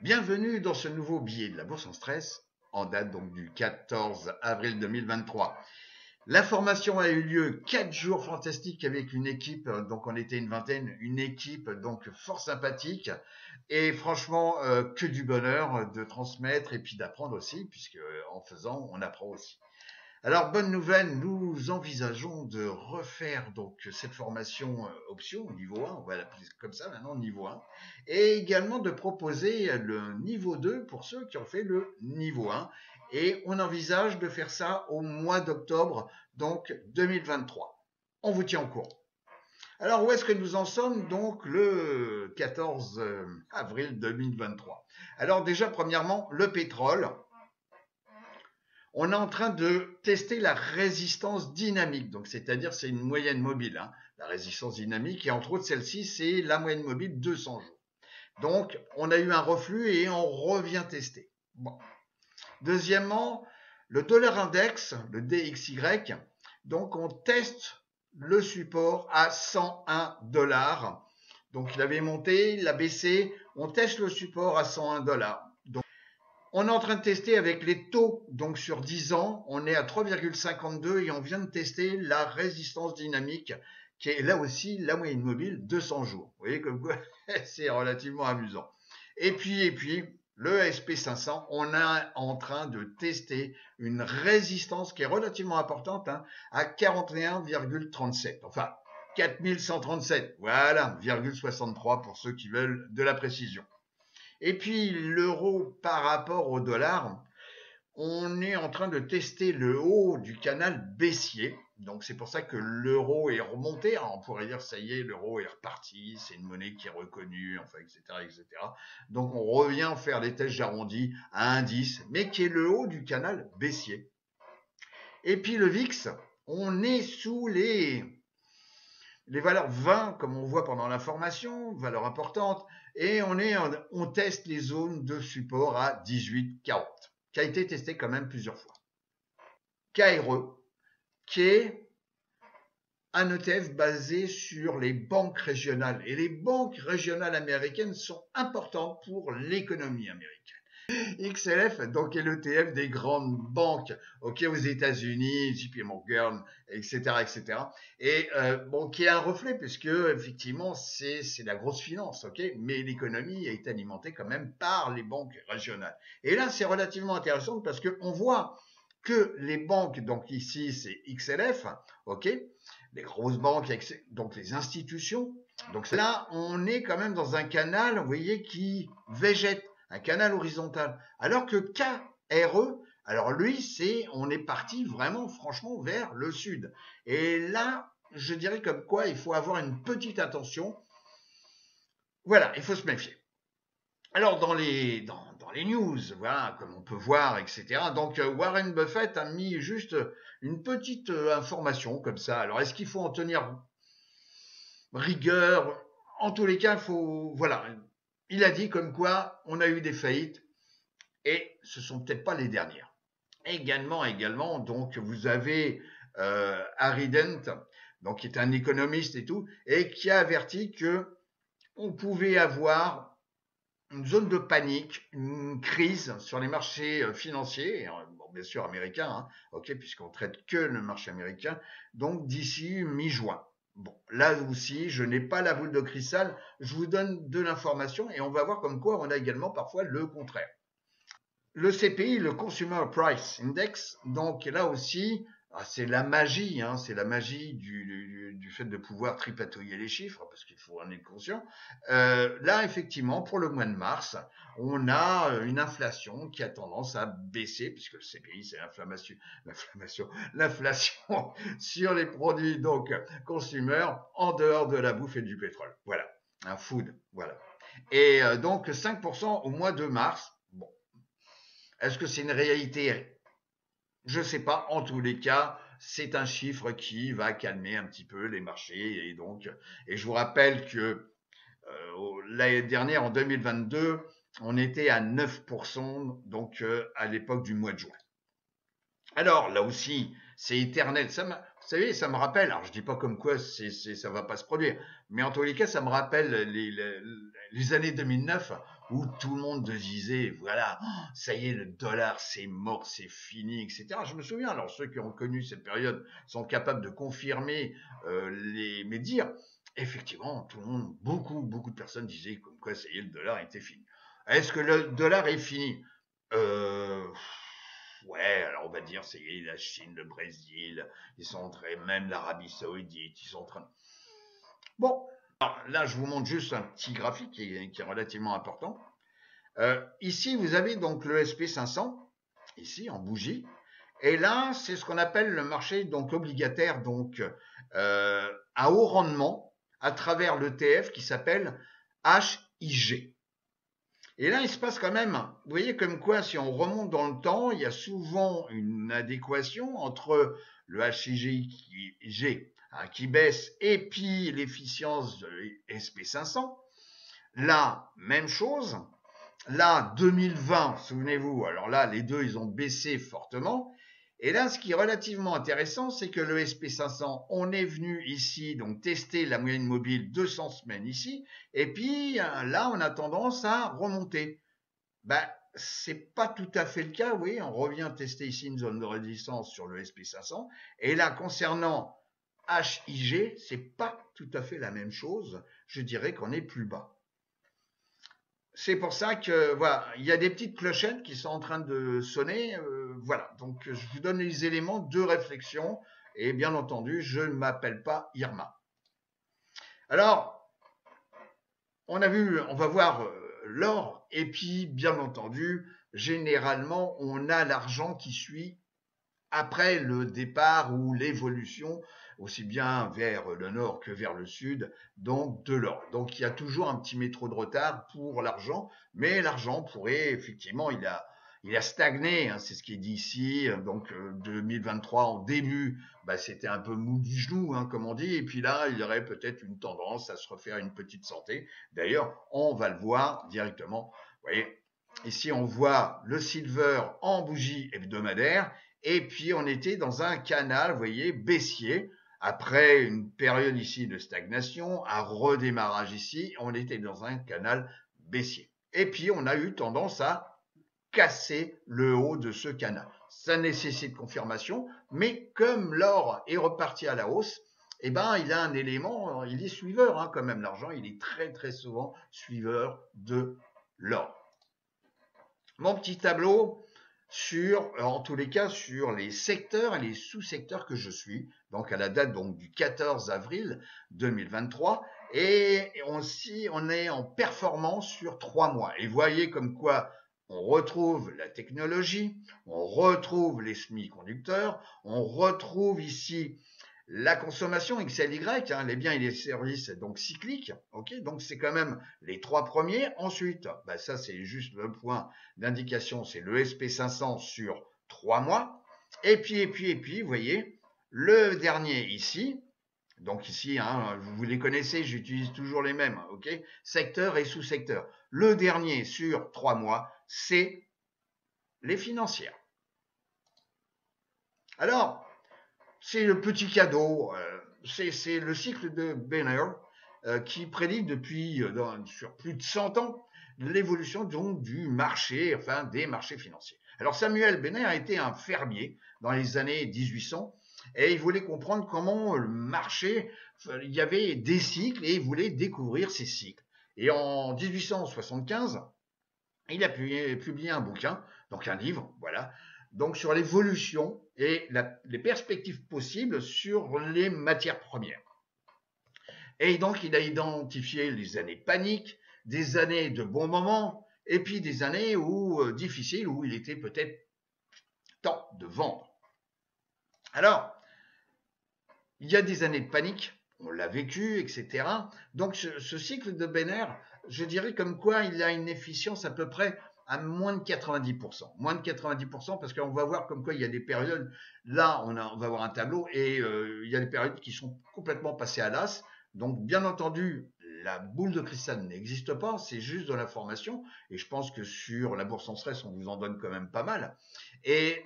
Bienvenue dans ce nouveau billet de la Bourse en stress, en date donc du 14 avril 2023. La formation a eu lieu 4 jours fantastiques avec une équipe, donc on était une vingtaine, une équipe donc fort sympathique et franchement que du bonheur de transmettre et puis d'apprendre aussi, puisque en faisant on apprend aussi. Alors, bonne nouvelle, nous envisageons de refaire donc cette formation option niveau 1, on va l'appeler comme ça maintenant, niveau 1, et également de proposer le niveau 2 pour ceux qui ont fait le niveau 1. Et on envisage de faire ça au mois d'octobre, donc 2023. On vous tient au courant. Alors, où est-ce que nous en sommes donc le 14 avril 2023? Alors déjà, premièrement, le pétrole. On est en train de tester la résistance dynamique, donc c'est-à-dire c'est une moyenne mobile, hein, la résistance dynamique, et entre autres celle-ci c'est la moyenne mobile 200 jours. Donc on a eu un reflux et on revient tester. Bon. Deuxièmement, le dollar index, le DXY, donc on teste le support à 101 dollars. Donc il avait monté, il a baissé, on teste le support à 101 dollars. On est en train de tester avec les taux, donc sur 10 ans, on est à 3,52 et on vient de tester la résistance dynamique, qui est là aussi la moyenne mobile 200 jours. Vous voyez comme quoi c'est relativement amusant. Et puis, le SP500, on est en train de tester une résistance qui est relativement importante, hein, à 41,37. Enfin, 4137, voilà, 63 pour ceux qui veulent de la précision. Et puis l'euro par rapport au dollar, on est en train de tester le haut du canal baissier. Donc c'est pour ça que l'euro est remonté. Alors, on pourrait dire ça y est, l'euro est reparti, c'est une monnaie qui est reconnue, enfin, etc., etc. Donc on revient faire les tests arrondis à 1,10, mais qui est le haut du canal baissier. Et puis le VIX, on est sous les valeurs 20, comme on voit pendant la formation, valeurs importantes, et on teste les zones de support à 18,40, qui a été testé quand même plusieurs fois. KRE, qui est un ETF basé sur les banques régionales. Et les banques régionales américaines sont importantes pour l'économie américaine. XLF, donc, est l'ETF des grandes banques, ok, aux États-Unis, JP Morgan, etc., etc. Et bon, qui est un reflet, puisque effectivement, c'est la grosse finance, ok, mais l'économie est alimentée quand même par les banques régionales. Et là, c'est relativement intéressant parce que on voit que les banques, donc ici, c'est XLF, ok, les grosses banques, donc les institutions. Donc là, on est quand même dans un canal, vous voyez, qui végète, un canal horizontal. Alors que KRE, alors lui, on est parti vraiment, franchement, vers le sud. Et là, je dirais comme quoi il faut avoir une petite attention. Voilà, il faut se méfier. Alors, dans les news, voilà, comme on peut voir, etc. Donc, Warren Buffett a mis juste une petite information comme ça. Alors, est-ce qu'il faut en tenir rigueur? En tous les cas, voilà. Il a dit comme quoi on a eu des faillites et ce sont peut-être pas les dernières. Également, donc vous avez Harry Dent, donc qui est un économiste et tout, et qui a averti que on pouvait avoir une zone de panique, une crise sur les marchés financiers, bon, bien sûr américains, hein, ok, puisqu'on traite que le marché américain, donc d'ici mi-juin. Bon, là aussi, je n'ai pas la boule de cristal, je vous donne de l'information et on va voir comme quoi on a également parfois le contraire. Le CPI, le Consumer Price Index, donc là aussi, c'est la magie, hein, c'est la magie du fait de pouvoir tripatouiller les chiffres, parce qu'il faut en être conscient. Là, effectivement, pour le mois de mars, on a une inflation qui a tendance à baisser, puisque le CPI, c'est l'inflation sur les produits donc consumer en dehors de la bouffe et du pétrole. Voilà, un food, voilà. Et donc 5% au mois de mars. Bon, est-ce que c'est une réalité? Je ne sais pas. En tous les cas, c'est un chiffre qui va calmer un petit peu les marchés. Et je vous rappelle que l'année dernière, en 2022, on était à 9%, donc à l'époque du mois de juin. Alors là aussi, c'est éternel. Vous savez, ça me rappelle, alors je dis pas comme quoi ça va pas se produire, mais en tous les cas, ça me rappelle les années 2009 où tout le monde disait, voilà, oh, ça y est, le dollar, c'est mort, c'est fini, etc. Je me souviens, alors ceux qui ont connu cette période sont capables de confirmer mes dires. Effectivement, tout le monde, beaucoup de personnes disaient comme quoi ça y est, le dollar était fini. Est-ce que le dollar est fini? euh, Ouais, alors on va dire c'est la Chine, le Brésil, ils sont en train, même l'Arabie Saoudite, ils sont en train. Bon, alors là je vous montre juste un petit graphique qui est relativement important. Ici vous avez donc le SP500, ici en bougie, et là c'est ce qu'on appelle le marché donc obligataire donc à haut rendement à travers l'ETF qui s'appelle HIG. Et là, il se passe quand même, vous voyez comme quoi, si on remonte dans le temps, il y a souvent une adéquation entre le HIG qui baisse et puis l'efficience de SP500. Là, même chose. Là, 2020, souvenez-vous, alors là, les deux, ils ont baissé fortement. Et là, ce qui est relativement intéressant, c'est que le SP500, on est venu ici, donc tester la moyenne mobile 200 semaines ici, et puis là, on a tendance à remonter. Ben, c'est pas tout à fait le cas, oui, on revient tester ici une zone de résistance sur le SP500, et là, concernant HIG, c'est pas tout à fait la même chose, je dirais qu'on est plus bas. C'est pour ça que voilà, il y a des petites clochettes qui sont en train de sonner. Voilà, donc je vous donne les éléments de réflexion et bien entendu, je ne m'appelle pas Irma. Alors, on a vu, on va voir l'or et puis bien entendu, généralement, on a l'argent qui suit après le départ ou l'évolution, aussi bien vers le nord que vers le sud, donc de l'or. Donc il y a toujours un petit métro de retard pour l'argent, mais l'argent pourrait effectivement, il a stagné, hein, c'est ce qui est dit ici. Donc 2023 en début, bah, c'était un peu mou du genou, hein, comme on dit, et puis là, il y aurait peut-être une tendance à se refaire une petite santé. D'ailleurs, on va le voir directement. Vous voyez, ici on voit le silver en bougie hebdomadaire. Et puis, on était dans un canal, vous voyez, baissier. Après une période ici de stagnation, un redémarrage ici, on était dans un canal baissier. Et puis, on a eu tendance à casser le haut de ce canal. Ça nécessite confirmation, mais comme l'or est reparti à la hausse, eh ben, il a un élément, il est suiveur, hein, quand même, l'argent, il est très souvent suiveur de l'or. Mon petit tableau, en tous les cas, sur les secteurs et les sous-secteurs que je suis, donc à la date donc, du 14 avril 2023, et aussi on est en performance sur 3 mois. Et voyez comme quoi on retrouve la technologie, on retrouve les semi-conducteurs, on retrouve ici la consommation XLY, hein, les biens et les services donc cycliques, ok, donc c'est quand même les 3 premiers. Ensuite, bah ça c'est juste le point d'indication, c'est le SP500 sur 3 mois. Et puis, vous voyez, le dernier ici, donc ici, hein, vous les connaissez, j'utilise toujours les mêmes, ok, secteur et sous-secteur. Le dernier sur 3 mois, c'est les financières. Alors, c'est le petit cadeau, c'est le cycle de Benner qui prédit depuis sur plus de 100 ans l'évolution donc du marché, enfin des marchés financiers. Alors Samuel Benner était un fermier dans les années 1800 et il voulait comprendre comment le marché, il y avait des cycles et il voulait découvrir ces cycles. Et en 1875, il a publié un bouquin, donc un livre, voilà, donc sur l'évolution et les perspectives possibles sur les matières premières. Et donc, il a identifié les années paniques, des années de bons moments, et puis des années difficiles, où il était peut-être temps de vendre. Alors, il y a des années de panique, on l'a vécu, etc. Donc, ce cycle de Benner, je dirais comme quoi il a une efficience à peu près à moins de 90%. Moins de 90% parce qu'on va voir comme quoi il y a des périodes, là on va voir un tableau et il y a des périodes qui sont complètement passées à l'as. Donc bien entendu, la boule de cristal n'existe pas, c'est juste de l'information et je pense que sur la bourse en stress, on vous en donne quand même pas mal et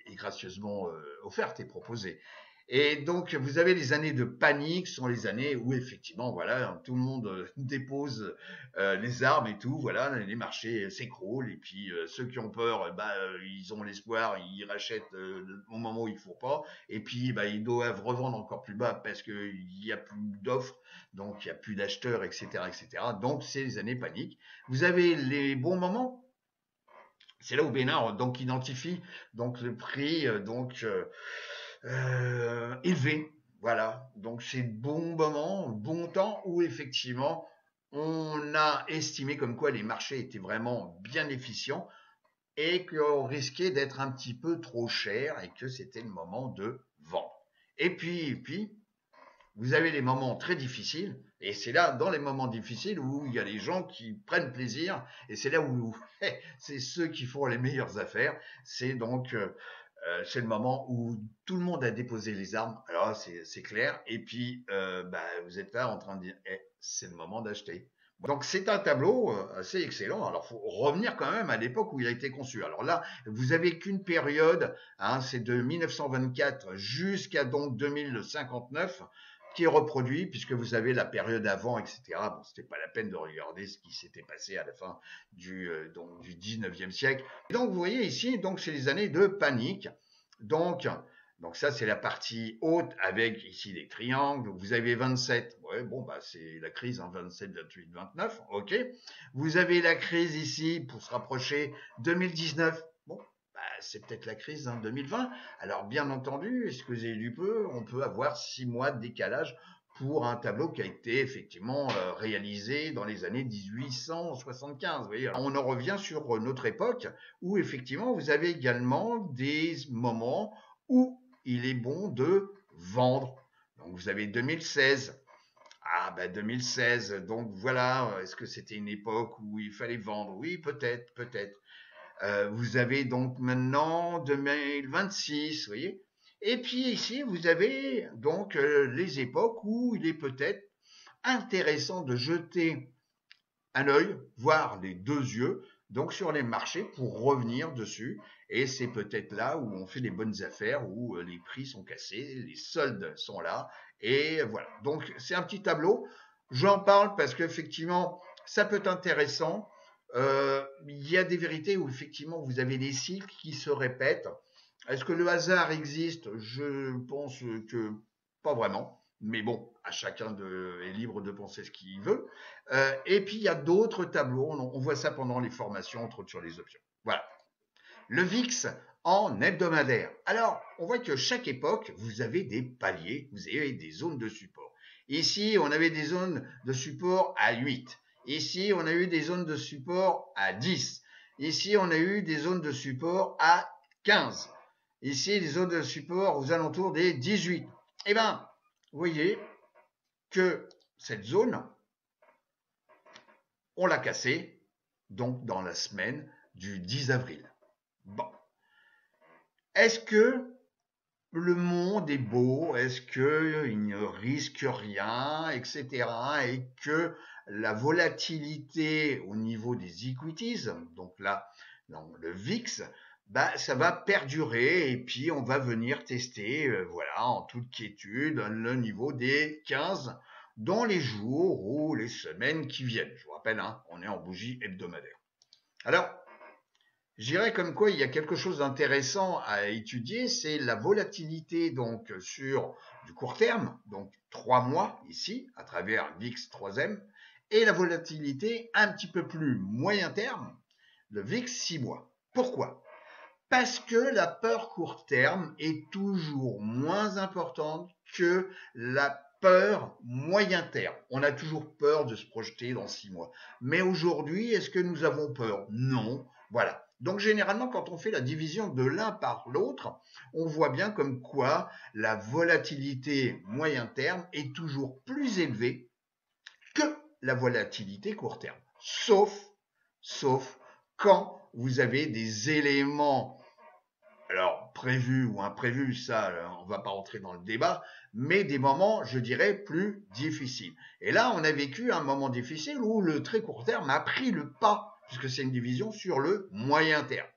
gracieusement offerte et proposée. Et donc, vous avez les années de panique, ce sont les années où effectivement, voilà, tout le monde dépose les armes et tout, voilà, les marchés s'écroulent, et puis ceux qui ont peur, ils ont l'espoir, ils rachètent au moment où il faut pas, et puis ils doivent revendre encore plus bas parce qu'il n'y a plus d'offres, donc il n'y a plus d'acheteurs, etc., etc. Donc, c'est les années panique. Vous avez les bons moments. C'est là où Bénard donc identifie donc le prix élevé. Voilà, donc c'est bon moment, bon temps où effectivement on a estimé comme quoi les marchés étaient vraiment bien efficients et qu'on risquait d'être un petit peu trop cher et que c'était le moment de vendre. Et puis, vous avez les moments très difficiles, et c'est là, dans les moments difficiles, où il y a les gens qui prennent plaisir, et c'est là où c'est ceux qui font les meilleures affaires. C'est donc c'est le moment où tout le monde a déposé les armes. Alors c'est clair. Et puis vous êtes là en train de dire, c'est le moment d'acheter. Donc c'est un tableau assez excellent. Alors faut revenir quand même à l'époque où il a été conçu. Alors là, vous avez qu'une période, hein, c'est de 1924 jusqu'à donc 2059 qui est reproduit, puisque vous avez la période avant, etc. Bon, c'était pas la peine de regarder ce qui s'était passé à la fin du 19e siècle. Et donc, vous voyez ici, donc c'est les années de panique. Donc ça, c'est la partie haute avec ici des triangles. Vous avez 27. Ouais, bon, c'est la crise, hein, 27, 28, 29. OK. Vous avez la crise ici, pour se rapprocher, 2019. Bon, c'est peut-être la crise, hein, 2020. Alors, bien entendu, excusez du peu, on peut avoir 6 mois de décalage pour un tableau qui a été effectivement réalisé dans les années 1875. Vous voyez, on en revient sur notre époque où effectivement vous avez également des moments où il est bon de vendre. Donc vous avez 2016. 2016, donc voilà, est-ce que c'était une époque où il fallait vendre? Oui, peut-être, peut-être. Vous avez donc maintenant 2026, vous voyez. Et puis ici, vous avez donc les époques où il est peut-être intéressant de jeter un œil, voire les deux yeux, donc sur les marchés pour revenir dessus. Et c'est peut-être là où on fait des bonnes affaires, où les prix sont cassés, les soldes sont là. Et voilà. Donc c'est un petit tableau. J'en parle parce qu'effectivement, ça peut être intéressant. Il y a des vérités où effectivement vous avez des cycles qui se répètent. Est-ce que le hasard existe? Je pense que pas vraiment. Mais bon, à chacun est libre de penser ce qu'il veut. Et puis il y a d'autres tableaux, on voit ça pendant les formations, entre autres sur les options. Voilà. Le VIX en hebdomadaire. Alors, on voit que chaque époque, vous avez des paliers, vous avez des zones de support. Ici, on avait des zones de support à 8. Ici, on a eu des zones de support à 10. Ici, on a eu des zones de support à 15. Ici, les zones de support aux alentours des 18. Eh bien, vous voyez que cette zone, on l'a cassée, donc dans la semaine du 10 avril. Bon. Est-ce que le monde est beau? Est-ce qu'il ne risque rien, etc. Et que la volatilité au niveau des equities, donc là, dans le VIX, ça va perdurer et puis on va venir tester, voilà, en toute quiétude, le niveau des 15 dans les jours ou les semaines qui viennent. Je vous rappelle, hein, on est en bougie hebdomadaire. Alors, je dirais comme quoi il y a quelque chose d'intéressant à étudier, c'est la volatilité donc sur du court terme, donc 3 mois ici, à travers VIX 3M, et la volatilité un petit peu plus moyen terme, le VIX 6 mois. Pourquoi? Parce que la peur court terme est toujours moins importante que la peur moyen terme. On a toujours peur de se projeter dans 6 mois. Mais aujourd'hui, est-ce que nous avons peur? Non. Voilà. Donc généralement, quand on fait la division de l'un par l'autre, on voit bien comme quoi la volatilité moyen terme est toujours plus élevée que la volatilité court terme. Sauf quand vous avez des éléments, alors prévus ou imprévus, ça on ne va pas rentrer dans le débat, mais des moments, je dirais, plus difficiles. Et là, on a vécu un moment difficile où le très court terme a pris le pas, puisque c'est une division sur le moyen terme.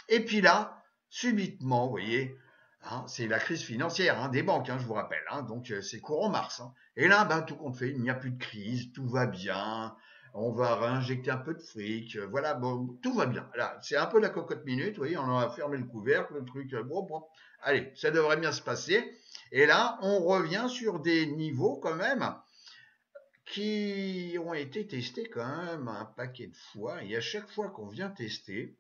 Et puis là, subitement, vous voyez, Hein, c'est la crise financière des banques, je vous rappelle. Donc c'est courant mars. Et là, tout compte fait, il n'y a plus de crise, tout va bien. On va réinjecter un peu de fric. Voilà, bon, tout va bien. Là, c'est un peu la cocotte minute. Vous voyez, on a fermé le couvercle, le truc. Bon. Allez, ça devrait bien se passer. Et là, on revient sur des niveaux quand même qui ont été testés quand même un paquet de fois. Et à chaque fois qu'on vient tester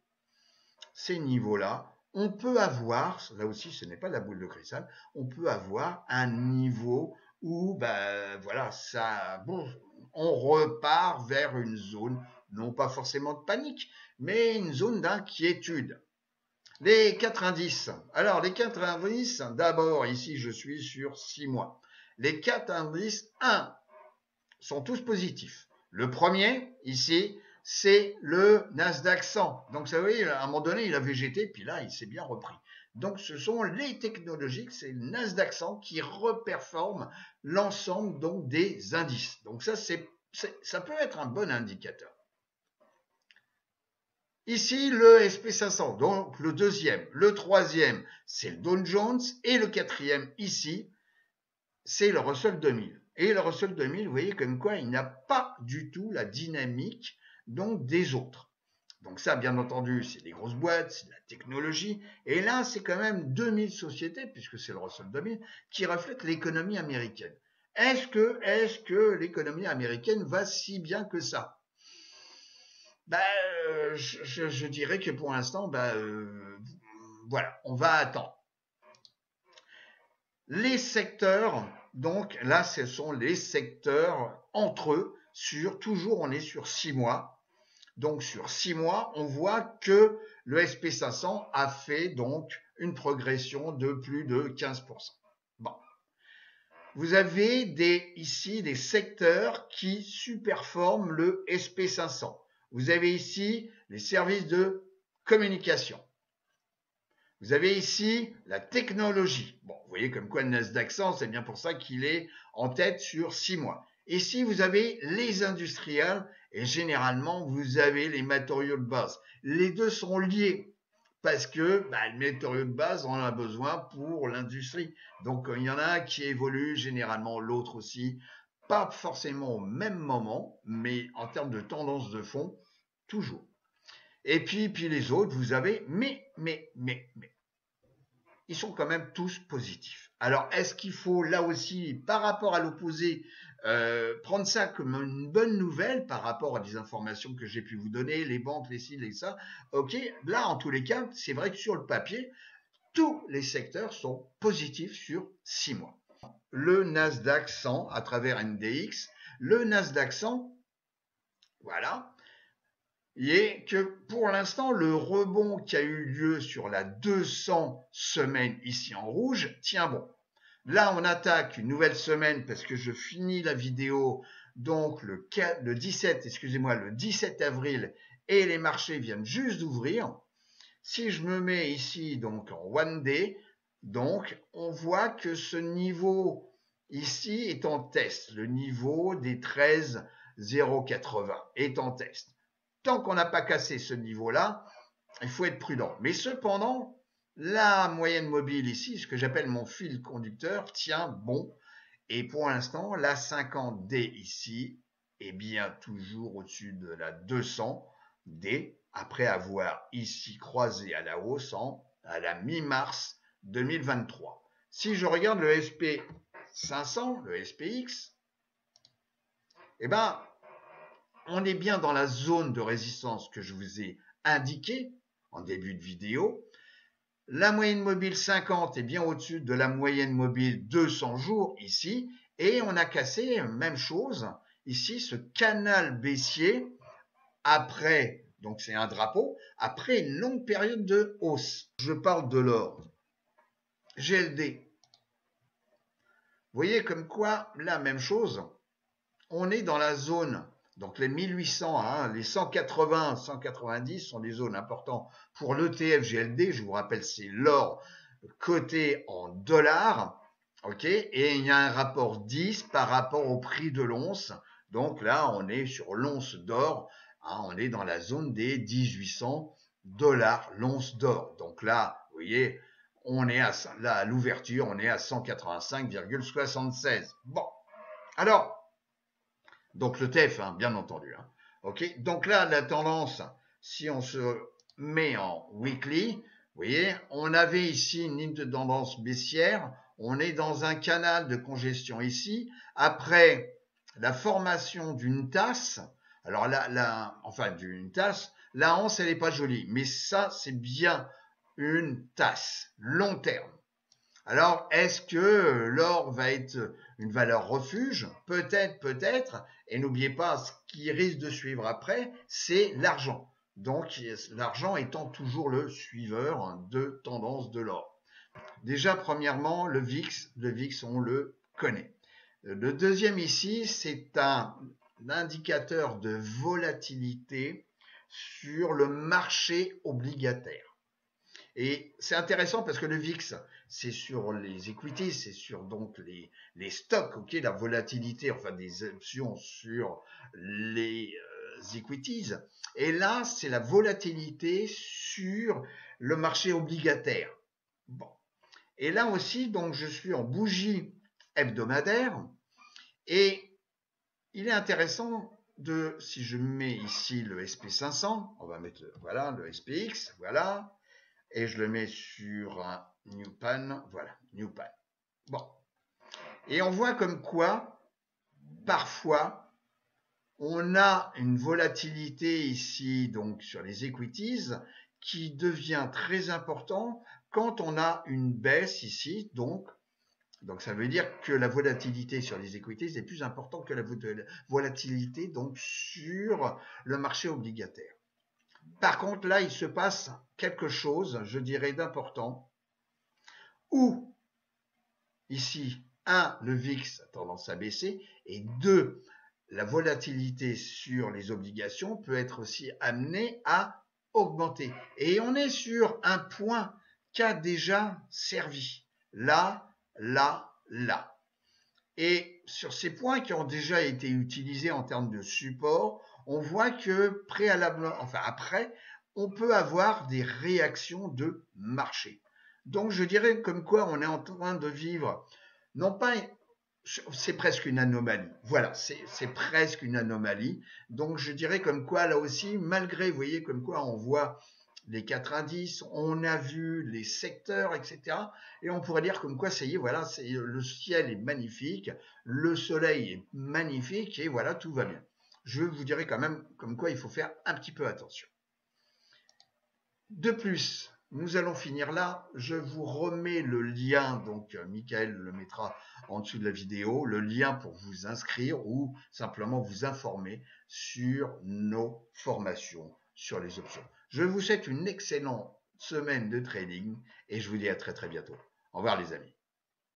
ces niveaux-là, on peut avoir, là aussi ce n'est pas la boule de cristal, on peut avoir un niveau où, voilà, on repart vers une zone, non pas forcément de panique, mais une zone d'inquiétude. Les 4 indices. Alors, les 4 indices, d'abord, ici, je suis sur 6 mois. Les 4 indices, 1, sont tous positifs. Le premier, ici, c'est le Nasdaq 100. Donc, ça, vous voyez, à un moment donné, il a végété, puis là, il s'est bien repris. Donc, ce sont les technologiques, c'est le Nasdaq 100 qui reperforme l'ensemble donc des indices. Donc, ça peut être un bon indicateur. Ici, le SP500, donc le deuxième. Le troisième, c'est le Dow Jones. Et le quatrième, ici, c'est le Russell 2000. Et le Russell 2000, vous voyez comme quoi il n'a pas du tout la dynamique donc des autres. Donc ça, bien entendu, c'est des grosses boîtes, c'est de la technologie. Et là, c'est quand même 2000 sociétés, puisque c'est le Russell 2000, qui reflètent l'économie américaine. Est-ce que l'économie américaine va si bien que ça? Je dirais que pour l'instant, voilà, on va attendre. Les secteurs, donc là, ce sont les secteurs entre eux, toujours on est sur 6 mois. Donc sur 6 mois, on voit que le SP500 a fait donc une progression de plus de 15%. Bon. Vous avez ici des secteurs qui surperforment le SP500. Vous avez ici les services de communication. Vous avez ici la technologie. Bon, vous voyez comme quoi le Nasdaq 100, c'est bien pour ça qu'il est en tête sur 6 mois. Ici, vous avez les industriels et généralement, vous avez les matériaux de base. Les deux sont liés parce que le matériau de base, on en a besoin pour l'industrie. Donc, il y en a un qui évolue généralement, l'autre aussi. Pas forcément au même moment, mais en termes de tendance de fond, toujours. Et puis les autres, vous avez, mais, ils sont quand même tous positifs. Alors, est-ce qu'il faut, là aussi, par rapport à l'opposé, prendre ça comme une bonne nouvelle par rapport à des informations que j'ai pu vous donner, les banques, les ci, les ça? Ok, là, en tous les cas, c'est vrai que sur le papier, tous les secteurs sont positifs sur 6 mois. Le Nasdaq 100 à travers NDX, le Nasdaq 100, voilà, et que pour l'instant, le rebond qui a eu lieu sur la 200 semaines ici en rouge tient bon. Là, on attaque une nouvelle semaine parce que je finis la vidéo donc le 17 avril et les marchés viennent juste d'ouvrir. Si je me mets ici donc en one day, donc on voit que ce niveau ici est en test. Le niveau des 13,080 est en test. Tant qu'on n'a pas cassé ce niveau-là, il faut être prudent. Mais cependant, la moyenne mobile ici, ce que j'appelle mon fil conducteur, tient bon. Et pour l'instant, la 50D ici est bien toujours au-dessus de la 200D, après avoir ici croisé à la hausse à la mi-mars 2023. Si je regarde le SP500, le SPX, on est bien dans la zone de résistance que je vous ai indiquée en début de vidéo. La moyenne mobile 50 est bien au-dessus de la moyenne mobile 200 jours ici. Et on a cassé, même chose, ici, ce canal baissier après, donc c'est un drapeau, après une longue période de hausse. Je parle de l'or. GLD. Vous voyez comme quoi, la même chose, on est dans la zone. Donc les 1800, les 180, 190 sont des zones importantes pour l'ETF GLD. Je vous rappelle, c'est l'or coté en dollars. Ok, et il y a un rapport 10 par rapport au prix de l'once. Donc là, on est sur l'once d'or. On est dans la zone des 1800 dollars l'once d'or. Donc là, vous voyez, on est là, à l'ouverture, on est à 185,76. Bon, alors, donc le TF, hein, bien entendu. Hein. Ok, donc là, la tendance, si on se met en weekly, vous voyez, on avait ici une ligne de tendance baissière, on est dans un canal de congestion ici. Après la formation d'une tasse, alors là, enfin d'une tasse, la hanse, elle n'est pas jolie, mais ça, c'est bien une tasse, long terme. Alors, est-ce que l'or va être une valeur refuge? Peut-être, peut-être. Et n'oubliez pas, ce qui risque de suivre après, c'est l'argent. Donc, l'argent étant toujours le suiveur de tendance de l'or. Déjà, premièrement, le VIX, on le connaît. Le deuxième ici, c'est un indicateur de volatilité sur le marché obligataire. Et c'est intéressant parce que le VIX, c'est sur les equities, c'est sur donc les stocks, ok, la volatilité, enfin des options sur les equities. Et là, c'est la volatilité sur le marché obligataire. Bon. Et là aussi, donc, je suis en bougie hebdomadaire. Et il est intéressant de, si je mets ici le SP500, on va mettre, voilà, le SPX, voilà, et je le mets sur un New Pan, voilà, New Pan. Bon. Et on voit comme quoi, parfois, on a une volatilité ici, donc sur les equities, qui devient très important quand on a une baisse ici, donc ça veut dire que la volatilité sur les equities est plus importante que la volatilité donc sur le marché obligataire. Par contre, là, il se passe quelque chose, je dirais, d'important, où, ici, 1, le VIX a tendance à baisser, et 2, la volatilité sur les obligations peut être aussi amenée à augmenter. Et on est sur un point qui a déjà servi. Là, là, là. Et sur ces points qui ont déjà été utilisés en termes de support, on voit que préalablement, enfin après, on peut avoir des réactions de marché. Donc je dirais comme quoi on est en train de vivre, non pas, c'est presque une anomalie. Voilà, c'est presque une anomalie. Donc je dirais comme quoi là aussi, malgré, vous voyez comme quoi on voit les 4 indices, on a vu les secteurs, etc. Et on pourrait dire comme quoi, ça y est, voilà, le ciel est magnifique, le soleil est magnifique, et voilà, tout va bien. Je vous dirais quand même comme quoi il faut faire un petit peu attention. De plus, nous allons finir là. Je vous remets le lien, donc Michael le mettra en dessous de la vidéo, le lien pour vous inscrire ou simplement vous informer sur nos formations sur les options. Je vous souhaite une excellente semaine de trading et je vous dis à très très bientôt. Au revoir les amis.